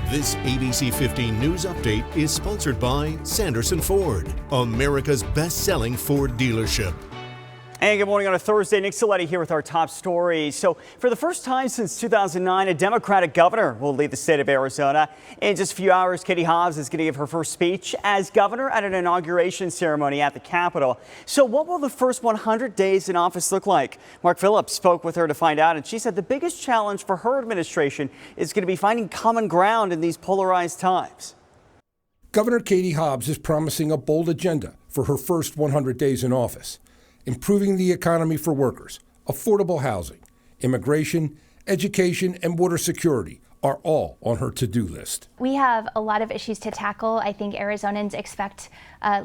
This ABC 15 News Update is sponsored by Sanderson Ford, America's best-selling Ford dealership. And good morning on a Thursday. Nick Saletti here with our top story. So for the first time since 2009, a Democratic governor will lead the state of Arizona. In just a few hours, Katie Hobbs is going to give her first speech as governor at an inauguration ceremony at the Capitol. So what will the first 100 days in office look like? Mark Phillips spoke with her to find out, and she said the biggest challenge for her administration is going to be finding common ground in these polarized times. Governor Katie Hobbs is promising a bold agenda for her first 100 days in office. Improving the economy for workers, affordable housing, immigration, education, and water security are all on her to-do list. We have a lot of issues to tackle. I think Arizonans expect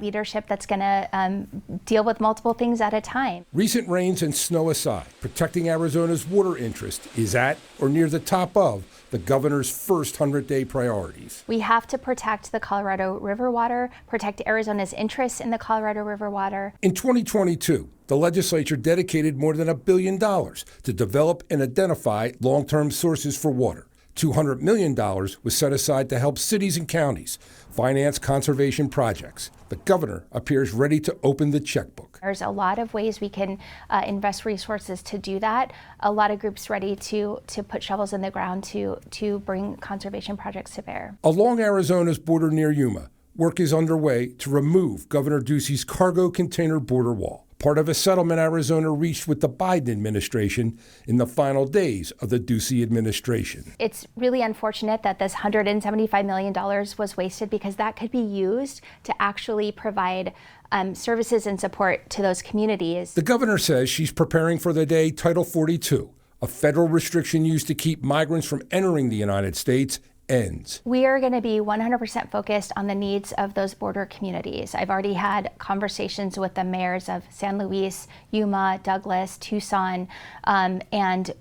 leadership that's going to deal with multiple things at a time. Recent rains and snow aside, protecting Arizona's water interest is at or near the top of the governor's first 100-day priorities. We have to protect the Colorado River water, protect Arizona's interests in the Colorado River water. In 2022, the legislature dedicated more than $1 billion to develop and identify long-term sources for water. $200 million was set aside to help cities and counties finance conservation projects. The governor appears ready to open the checkbook. There's a lot of ways we can invest resources to do that. A lot of groups ready to put shovels in the ground to bring conservation projects to bear. Along Arizona's border near Yuma, work is underway to remove Governor Ducey's cargo container border wall, part of a settlement Arizona reached with the Biden administration in the final days of the Ducey administration. It's really unfortunate that this $175 million was wasted, because that could be used to actually provide services and support to those communities. The governor says she's preparing for the day Title 42, a federal restriction used to keep migrants from entering the United States, ends. We are going to be 100% focused on the needs of those border communities. I've already had conversations with the mayors of San Luis, Yuma, Douglas, Tucson, and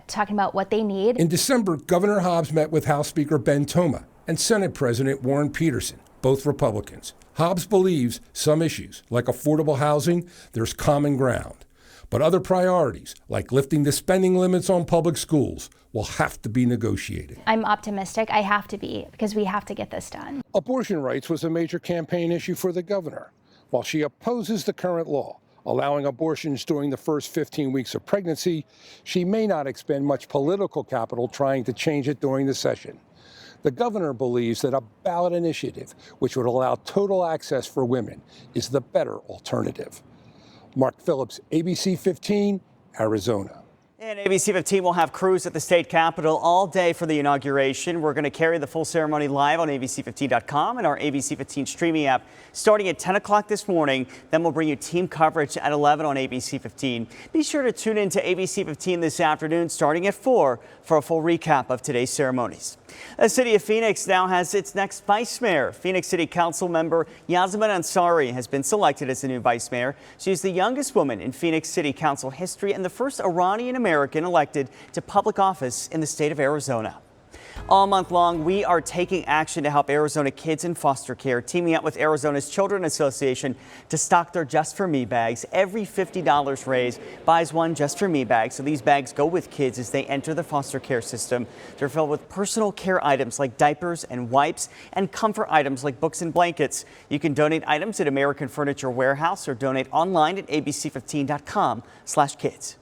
talking about what they need. In December, Governor Hobbs met with House Speaker Ben Toma and Senate President Warren Peterson, both Republicans. Hobbs believes some issues, like affordable housing, there's common ground. But other priorities, like lifting the spending limits on public schools, will have to be negotiated. I'm optimistic. I have to be, because we have to get this done. Abortion rights was a major campaign issue for the governor. While she opposes the current law allowing abortions during the first 15 weeks of pregnancy, she may not expend much political capital trying to change it during the session. The governor believes that a ballot initiative, which would allow total access for women, is the better alternative. Mark Phillips, ABC 15, Arizona. And ABC 15 will have crews at the state capitol all day for the inauguration. We're going to carry the full ceremony live on ABC15.com and our ABC 15 streaming app starting at 10 o'clock this morning. Then we'll bring you team coverage at 11 on ABC 15. Be sure to tune in to ABC 15 this afternoon starting at 4 for a full recap of today's ceremonies. The city of Phoenix now has its next vice mayor. Phoenix City Council member Councilwoman Ansari has been selected as the new vice mayor. She's the youngest woman in Phoenix City Council history and the first Iranian American elected to public office in the state of Arizona. All month long, we are taking action to help Arizona kids in foster care, teaming up with Arizona's Children Association to stock their Just For Me bags. Every $50 raised buys one Just For Me bag. So these bags go with kids as they enter the foster care system. They're filled with personal care items like diapers and wipes and comfort items like books and blankets. You can donate items at American Furniture Warehouse or donate online at abc15.com/kids.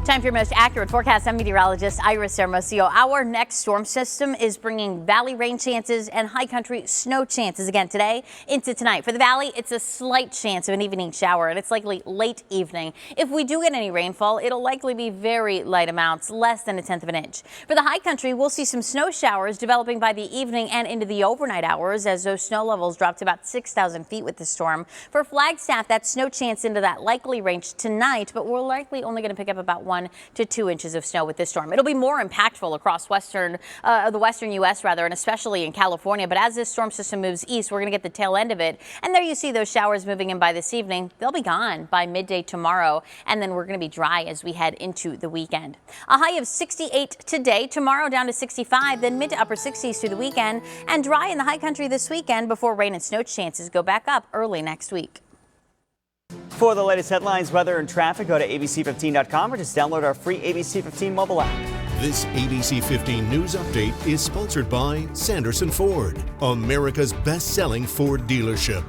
Time for your most accurate forecast. I'm meteorologist Iris Hermosillo. Our next storm system is bringing valley rain chances and high country snow chances again today into tonight. For the valley, it's a slight chance of an evening shower, and it's likely late evening. If we do get any rainfall, it'll likely be very light amounts, less than 1/10 of an inch. For the high country, we'll see some snow showers developing by the evening and into the overnight hours as those snow levels drop to about 6,000 feet with the storm. For Flagstaff, that snow chance into that likely range tonight, but we're likely only going to pick up about 1 to 2 inches of snow with this storm. It'll be more impactful across the western U.S. and especially in California. But as this storm system moves east, we're going to get the tail end of it. And there you see those showers moving in by this evening. They'll be gone by midday tomorrow. And then we're going to be dry as we head into the weekend. A high of 68 today, tomorrow down to 65, then mid to upper 60s through the weekend, and dry in the high country this weekend before rain and snow chances go back up early next week. For the latest headlines, weather, and traffic, go to abc15.com or just download our free ABC 15 mobile app. This ABC 15 News Update is sponsored by Sanderson Ford, America's best-selling Ford dealership.